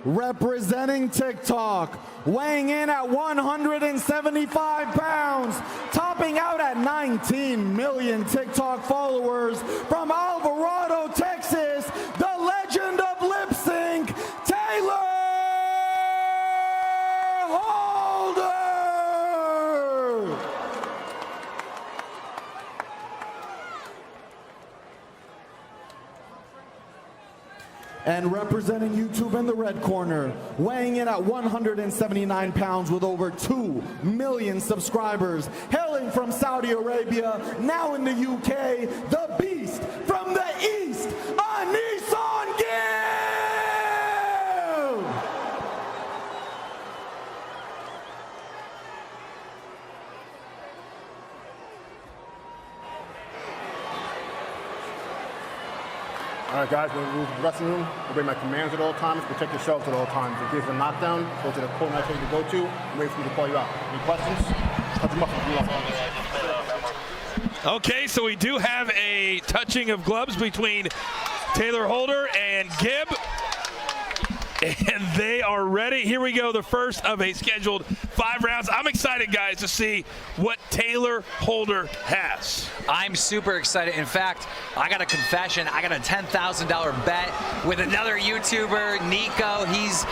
representing TikTok, weighing in at 175 pounds, topping out at 19 million TikTok followers, from Alvarado, Texas, the legend of lip sync, Taylor Holder! And representing YouTube in the red corner, weighing in at 179 pounds with over 2 million subscribers, hailing from Saudi Arabia, now in the UK, the beast from the east, AnEsonGib! All right, guys, we'll move to the dressing room. Obey my commands at all times. Protect yourselves at all times. In case of a knockdown, go to the corner I tell you to go to. And wait for me to call you out. Any questions? Touch them up if you want. Okay, so we do have a touching of gloves between Taylor Holder and Gib. And they are ready. Here we go, the first of a scheduled 5 rounds. I'm excited, guys, to see what Taylor Holder has. I'm super excited. In fact, I got a confession. I got a $10,000 bet with another YouTuber, Nico. He's,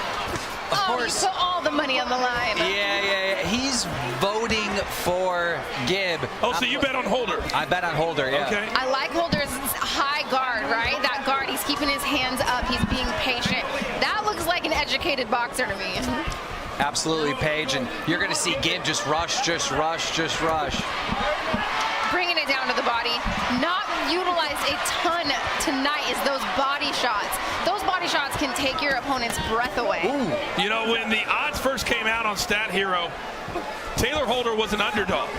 of course, you put all the money on the line. Yeah. He's voting for Gib. Oh, so you bet on Holder? I bet on Holder, yeah. Okay. I like Holder's high guard, right? That guard, he's keeping his hands up. He's being patient. That looks like an educated boxer to me. Absolutely, Paige. And you're going to see Gib just rush. Bringing it down to the body. Not utilized a ton tonight is those body shots. Those body shots can take your opponent's breath away. Ooh. You know, when the odds first came out on Stat Hero, Taylor Holder was an underdog.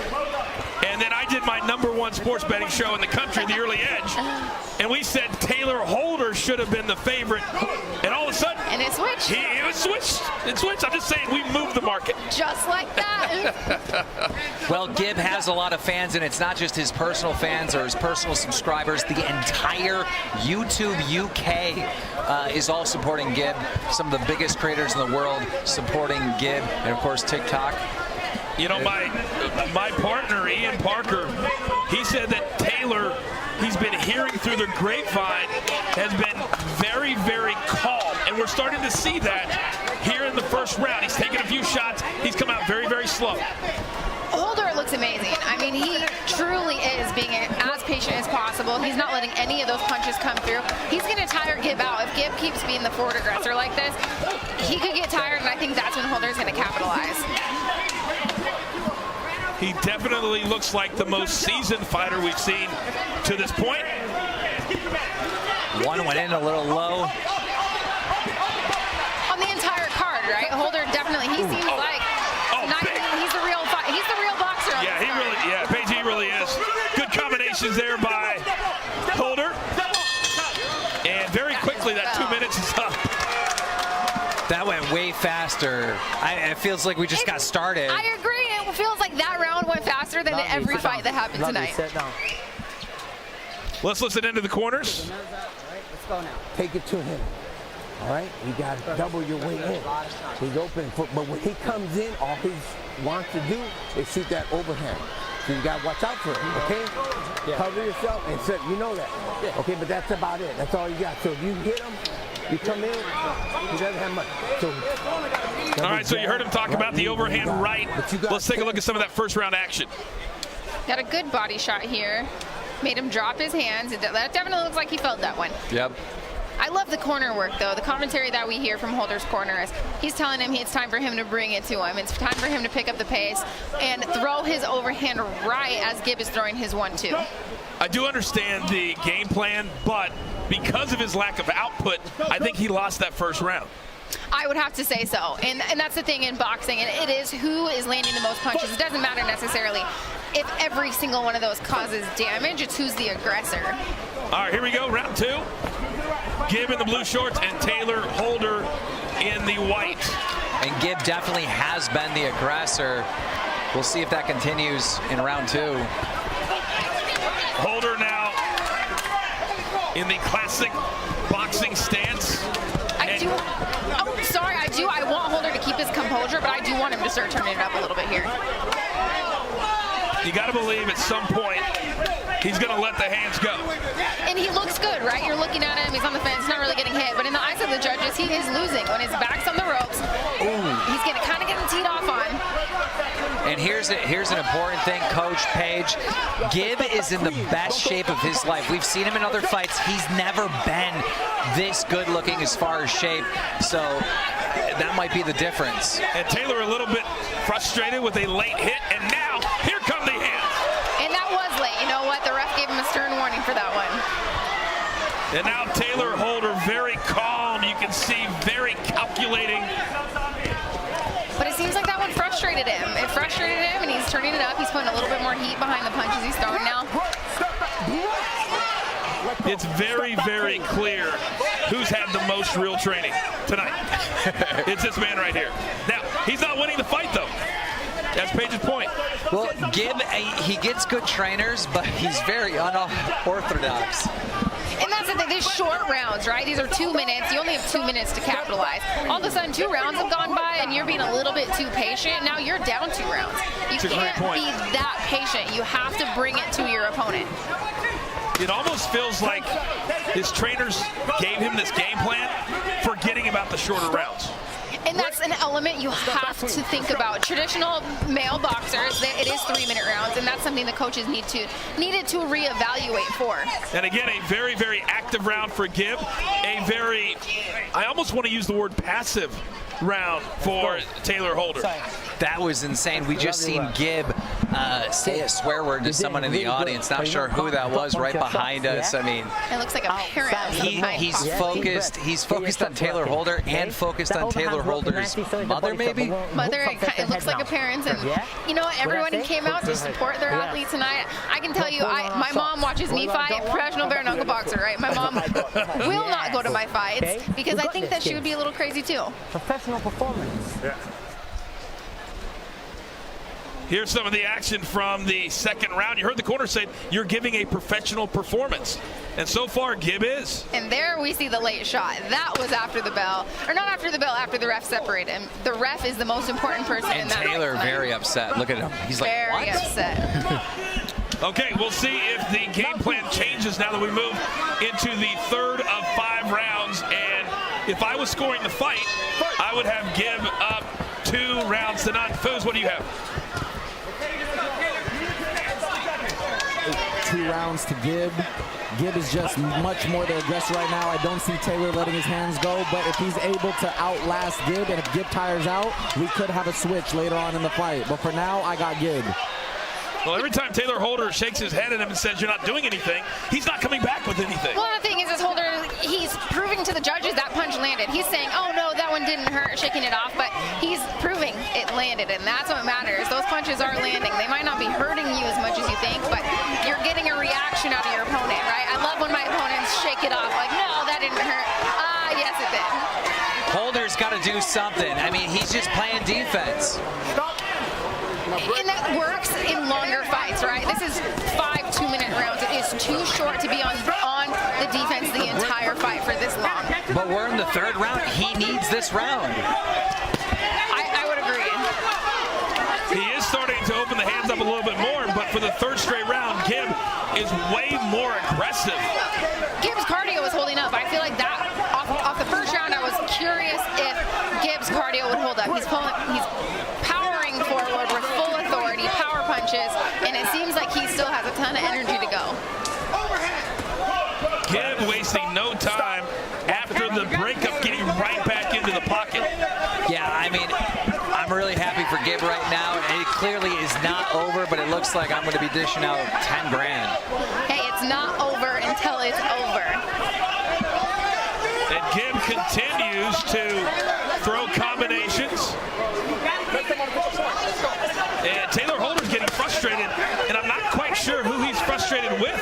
And then I did my #1 sports betting show in the country, The Early Edge. And we said Taylor Holder should have been the favorite. And all of a sudden, and it switched. It switched. I'm just saying, we moved the market. Just like that. Well, Gib has a lot of fans, and it's not just his personal fans or his personal subscribers. The entire YouTube UK is all supporting Gib. Some of the biggest creators in the world supporting Gib, and of course TikTok. You know, my partner, Ian Parker, he said that Taylor, he's been hearing through the grapevine, has been very, very calm. And we're starting to see that here in the first round. He's taken a few shots. He's come out very, very slow. Holder looks amazing. I mean, he truly is being as patient as possible. He's not letting any of those punches come through. He's going to tire Gib out. If Gib keeps being the forward aggressor like this, he could get tired, and I think that's when Holder's going to capitalize. He definitely looks like the most seasoned fighter we've seen to this point. One went in a little low. On the entire card, right? Holder definitely, he seems like he's the real boxer. Yeah, Paige, he really is. Good combinations there by Holder. And very quickly, that 2 minutes is up. That went way faster. It feels like we just got started. I agree. It feels like that round went faster than every fight that happened tonight. Let's listen into the corners. Let's go now. Take it to him. All right? You got to double your weight in. He's open. But when he comes in, all he wants to do is shoot that overhand. So you got to watch out for it, okay? Yeah. Cover yourself and sit. You know that. Yeah. Okay, but that's about it. That's all you got. So if you hit him, you come in, he doesn't have much. So, all right, so you heard him talk about the overhand right. Let's take a look at some of that first round action. Got a good body shot here. Made him drop his hands. That definitely looks like he felt that one. Yep. I love the corner work, though. The commentary that we hear from Holder's corner is he's telling him it's time for him to bring it to him. It's time for him to pick up the pace and throw his overhand right as Gib is throwing his 1-2. I do understand the game plan, but because of his lack of output, I think he lost that first round. I would have to say so. And that's the thing in boxing, and it is who is landing the most punches. It doesn't matter necessarily if every single one of those causes damage. It's who's the aggressor. All right, here we go, round 2. Gib in the blue shorts and Taylor Holder in the white. And Gib definitely has been the aggressor. We'll see if that continues in round 2. Holder now in the classic boxing stance. Oh, sorry. his composure, but I do want him to start turning it up a little bit here. You got to believe at some point he's going to let the hands go. And he looks good, right? You're looking at him, he's on the fence, not really getting hit. But in the eyes of the judges, he is losing. When his back's on the ropes, he's kind of getting teed off on. And here's an important thing, Coach Page. Gib is in the best shape of his life. We've seen him in other fights. He's never been this good looking as far as shape. So that might be the difference. And Taylor a little bit frustrated with a late hit, and now here come the hands. And that was late. You know what? The ref gave him a stern warning for that one. And now Taylor Holder very calm. You can see very calculating. But it seems like that one frustrated him. It frustrated him, and he's turning it up. He's putting a little bit more heat behind the punches he's throwing now. It's very, very clear who's had the most real training tonight. It's this man right here. Now, he's not winning the fight, though. That's Page's point. Well, Gib, he gets good trainers, but he's very unorthodox. And that's the thing, these short rounds, right? These are 2 minutes. You only have 2 minutes to capitalize. All of a sudden, 2 rounds have gone by, and you're being a little bit too patient. Now you're down 2 rounds. You can't be that patient. You have to bring it to your opponent. It almost feels like his trainers gave him this game plan, forgetting about the shorter rounds. And that's an element you have to think about. Traditional male boxers, it is 3-minute rounds, and that's something the coaches needed to reevaluate for. And again, a very, very active round for Gib. A very, I almost want to use the word passive round for Taylor Holder. That was insane. We just seen Gib say a swear word to someone in the audience. Not sure who that was right behind us. I mean, it looks like a parent. He's focused. He's focused on Taylor Holder and focused on Taylor Holder's mother, maybe? Mother, it looks like a parent. And you know what? Everyone who came out to support their athlete tonight, I can tell you, my mom watches me fight, professional bare knuckle boxer, right? My mom will not go to my fights because I think that she would be a little crazy too. Professional performance. Yeah. Here's some of the action from the second round. You heard the corner say you're giving a professional performance. And so far, Gib is. And there we see the late shot. That was after the bell. Or not after the bell, after the ref separated him. The ref is the most important person in that. And Taylor very upset. Look at him. He's like, what? Very upset. Okay, we'll see if the game plan changes now that we move into the third of 5 rounds. And if I was scoring the fight, I would have Gib up 2 rounds to none. Foos, what do you have? 2 rounds to Gib. Gib is just much more the aggressor right now. I don't see Taylor letting his hands go, but if he's able to outlast Gib, and if Gib tires out, we could have a switch later on in the fight. But for now, I got Gib. Well, every time Taylor Holder shakes his head at him and says you're not doing anything, he's not coming back with anything. Well, the thing is Holder, he's proving to the judges that punch landed. He's saying, oh no, that one didn't hurt, shaking it off, but he's proving it landed, and that's what matters. Those punches are landing. They might not be hurting you as much as you think, but you're getting a reaction out of your opponent, right? I love when my opponents shake it off, like, no, that didn't hurt. Yes, it did. Holder's got to do something. I mean, he's just playing defense. And that works in longer fights, right? This is 5 2-minute rounds. It is too short to be on the defense the entire fight for this long. But we're in the 3rd round. He needs this round. I would agree. He is starting to open the hands up a little bit more, but for the 3rd straight round, Gib is way more aggressive. Gib's cardio was holding up. I feel like that off the 1st round, I was curious if Gib's cardio would hold up. He's powering forward with full authority, power punches, and it seems like he still has a ton of energy to go. Gib wasting no time after the breakup, getting right back into the pocket. Yeah, I mean, I'm really happy for Gib right now. It clearly is not over, but it looks like I'm going to be dishing out 10 grand. Hey, it's not over until it's over. And Gib continues to throw combinations. And Taylor Holder's getting frustrated, and I'm not quite sure who he's frustrated with.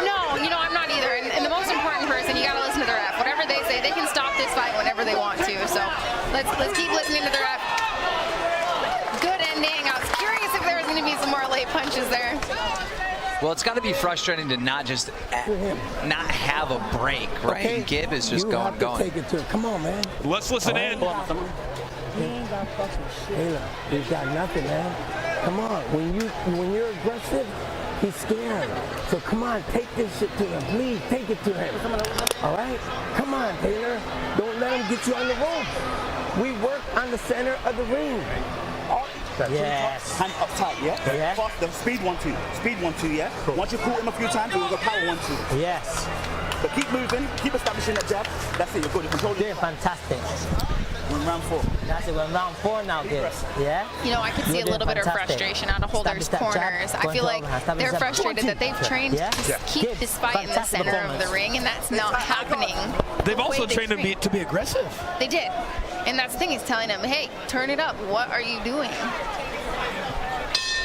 No, you know, I'm not either. And the most important person, you got to listen to the ref. Whatever they say, they can stop this fight whenever they want to. So let's keep listening to the ref. Good ending. I was curious if there was going to be some more late punches there. Well, it's got to be frustrating to not have a break, right? Okay. Gib is just going. Take it to him. Come on, man. Let's listen in. He ain't got fucking shit. Taylor, he's got nothing, man. Come on, when you're aggressive, he's scared. So come on, take this shit to him. Please, take it to him. All right? Come on, Taylor. Don't let him get you on the rope. We work on the center of the ring. Yes. Hand up tight, yeah? Yeah. Faster, speed 1-2. Speed 1-2, yeah? Cool. Once you've caught him a few times, we'll go power 1-2. Yes. But keep moving, keep establishing that jab. That's it, you're good. You're controlling it. Fantastic. We're in round 4. That's it. We're in round 4 now, Gibbs. Yeah? You know, I could see a little bit of frustration out of Holder's corners. I feel like they're frustrated that they've trained to keep this fight in the center of the ring, and that's not happening. They've also trained him to be aggressive. They did. And that's the thing, he's telling him, hey, turn it up. What are you doing?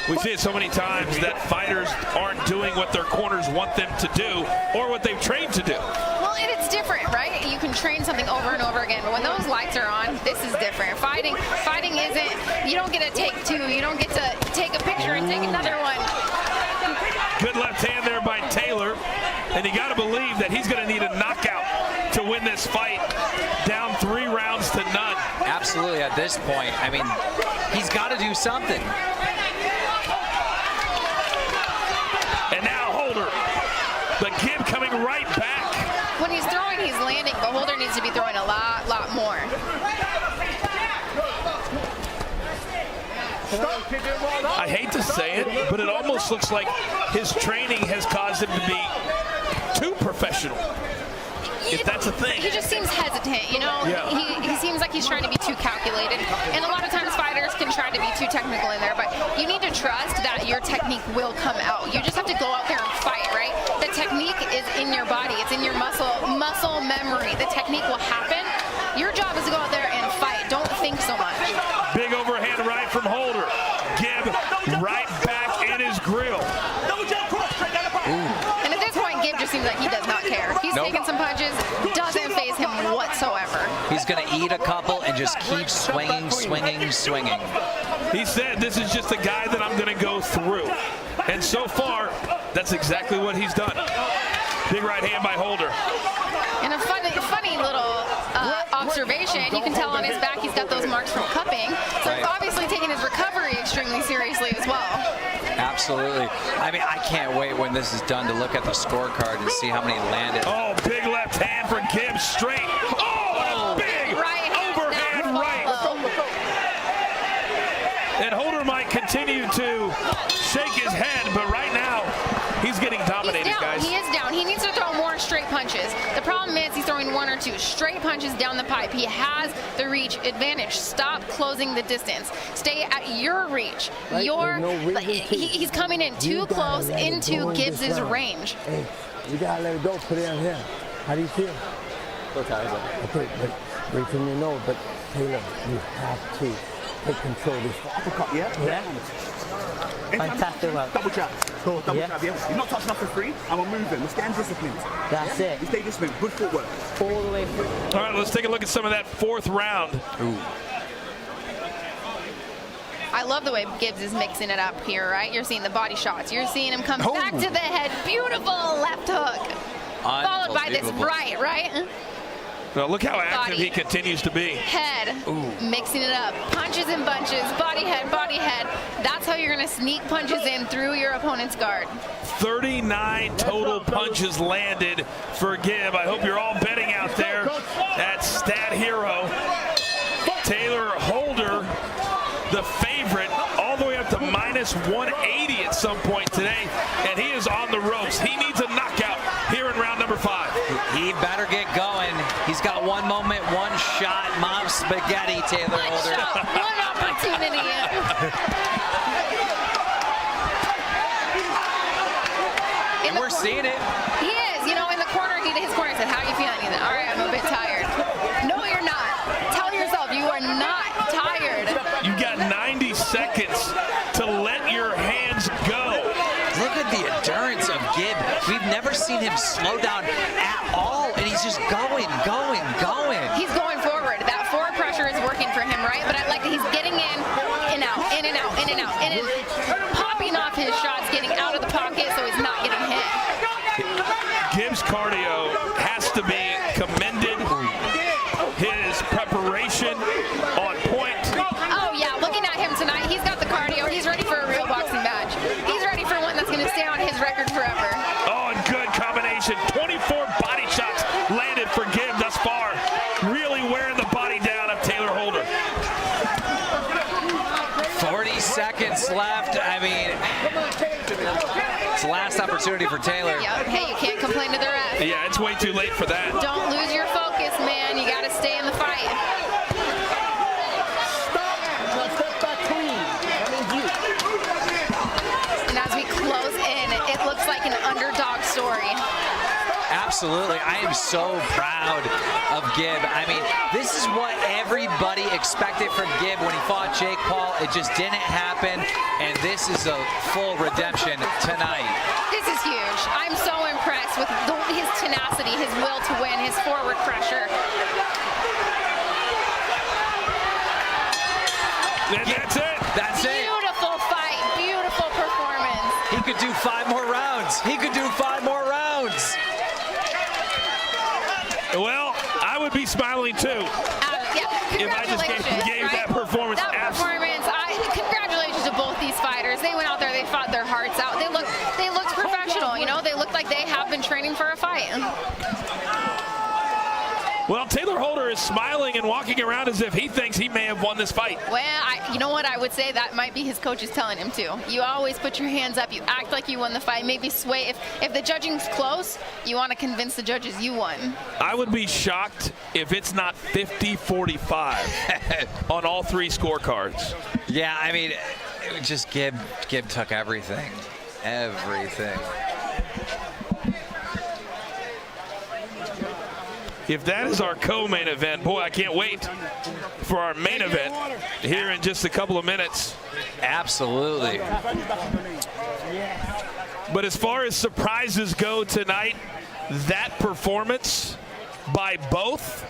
We see it so many times that fighters aren't doing what their corners want them to do or what they've trained to do. Well, and it's different, right? You can train something over and over again, but when those lights are on, this is different. Fighting isn't, you don't get to take 2, you don't get to take a picture and take another one. Good left hand there by Taylor, and you got to believe that he's going to need a knockout to win this fight, down 3 rounds to none. Absolutely, at this point, I mean, he's got to do something. And now Holder, the Gib coming right back. When he's throwing, he's landing, but Holder needs to be throwing a lot more. I hate to say it, but it almost looks like his training has caused him to be too professional. If that's a thing. He just seems hesitant, you know? Yeah. He seems like he's trying to be too calculated. And a lot of times fighters can try to be too technical in there, but you need to trust that your technique will come out. You just have to go out there and fight, right? The technique is in your body. It's in your muscle memory. The technique will happen. Your job is to go out there and fight. Don't think so much. Big overhand right from Holder. Gib right back in his grill. And at this point, Gib just seems like he does not care. He's taking some punches, doesn't faze him whatsoever. He's going to eat a couple and just keep swinging. He said, this is just a guy that I'm going to go through. And so far, that's exactly what he's done. Big right hand by Holder. And a funny little observation, you can tell on his back he's got those marks from cupping. So he's obviously taking his recovery extremely seriously as well. Absolutely. I mean, I can't wait when this is done to look at the scorecard and see how many landed. Oh, big left hand for Gibbs, straight. Oh, and a big right overhand right. And Holder might continue to shake his head, but right now, he's getting dominated, guys. He is down. He needs to throw more straight punches. The problem is he's throwing 1 or 2 straight punches down the pipe. He has the reach advantage. Stop closing the distance. Stay at your reach. Right? He's coming in too close into Gibbs's range. Hey, you gotta let it go. Put it on him. How do you feel? Okay, but wait for me to know. But Taylor, you have to take control of this. Uppercut, yeah? Fantastic work. Double jab. Cool, double jab, yeah? You're not touching up for free, and we're moving. We're staying disciplined. That's it. You stay disciplined. Good footwork. All the way through. All right, let's take a look at some of that 4th round. Ooh. I love the way Gibbs is mixing it up here, right? You're seeing the body shots. You're seeing him come back to the head. Beautiful left hook. Followed by this right? Well, look how active he continues to be. Head, mixing it up. Punches and bunches, body head. That's how you're going to sneak punches in through your opponent's guard. 39 total punches landed for Gib. I hope you're all betting out there at Stat Hero. Taylor Holder, the favorite, all the way up to -180 at some point today, and he is on the ropes. He needs a knockout here in round number 5. He better get going. He's got 1 moment, 1 shot. Mom spaghetti, Taylor Holder. One shot, 1 opportunity. And we're seeing it. He is. You know, in the corner, his corner said, how are you feeling? He's like, all right, I'm a bit tired. No, you're not. Tell yourself you are not tired. You got 90 seconds to let your hands go. Look at the endurance of Gib. We've never seen him slow down at all, and he's just going. He's going forward. That forward pressure is working for him, right? But I like that he's getting in and out, popping off his shots, getting out of the pocket so he's not getting hit. Gibbs' cardio has to be commended. His preparation on point. minutes left. I mean, it's the last opportunity for Taylor. Yep. Hey, you can't complain to the ref. Yeah, it's way too late for that. Don't lose your focus, man. You got to stay in the fight. And as we close in, it looks like an underdog story. Absolutely. I am so proud of Gib. I mean, this is what everybody expected from Gib when he fought Jake Paul. It just didn't happen, and this is a full redemption tonight. This is huge. I'm so impressed with his tenacity, his will to win, his forward pressure. That's it. That's it. Beautiful fight, beautiful performance. He could do 5 more rounds. He could do 5 more rounds. Well, I would be smiling too. Yeah, If I just gave right? that performance. That performance, congratulations to both these fighters. They went out there, they fought their hearts out. They looked professional, you know? They looked like they have been training for a fight. Well, Taylor Holder is smiling and walking around as if he thinks he may have won this fight. Well, you know what? I would say that might be his coaches telling him to. You always put your hands up. You act like you won the fight. Maybe sway. If the judging's close, you want to convince the judges you won. I would be shocked if it's not 50-45 on all 3 scorecards. Yeah, I mean, it was just Gib took everything. Everything. If that is our co-main event, boy, I can't wait for our main event here in just a couple of minutes. Absolutely. But as far as surprises go tonight, that performance by both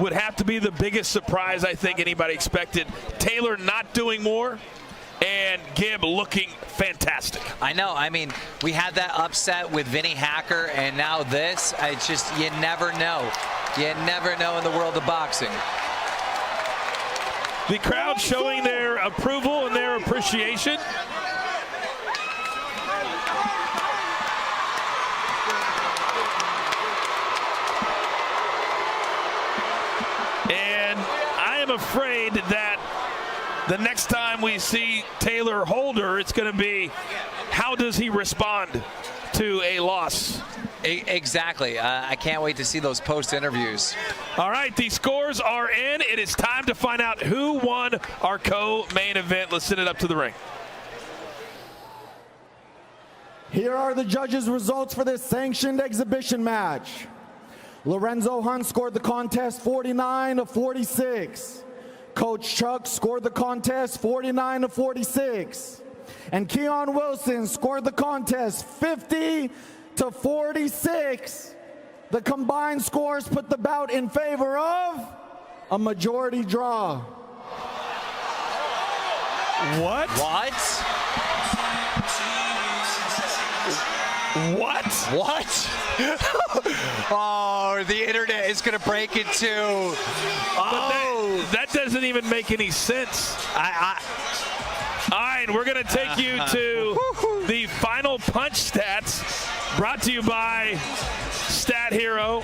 would have to be the biggest surprise I think anybody expected. Taylor not doing more, and Gib looking fantastic. I know. I mean, we had that upset with Vinny Hacker, and now this. It's just, you never know. You never know in the world of boxing. The crowd showing their approval and their appreciation. And I am afraid that the next time we see Taylor Holder, it's going to be, how does he respond to a loss? Exactly. I can't wait to see those post interviews. All right, the scores are in. It is time to find out who won our co-main event. Let's send it up to the ring. Here are the judges' results for this sanctioned exhibition match. Lorenzo Hunt scored the contest 49-46. Coach Chuck scored the contest 49-46. And Keon Wilson scored the contest 50-46. The combined scores put the bout in favor of a majority draw. What? What? What? What? Oh, the internet is going to break in two. Oh. That doesn't even make any sense. All right, we're going to take you to the final punch stats brought to you by Stat Hero.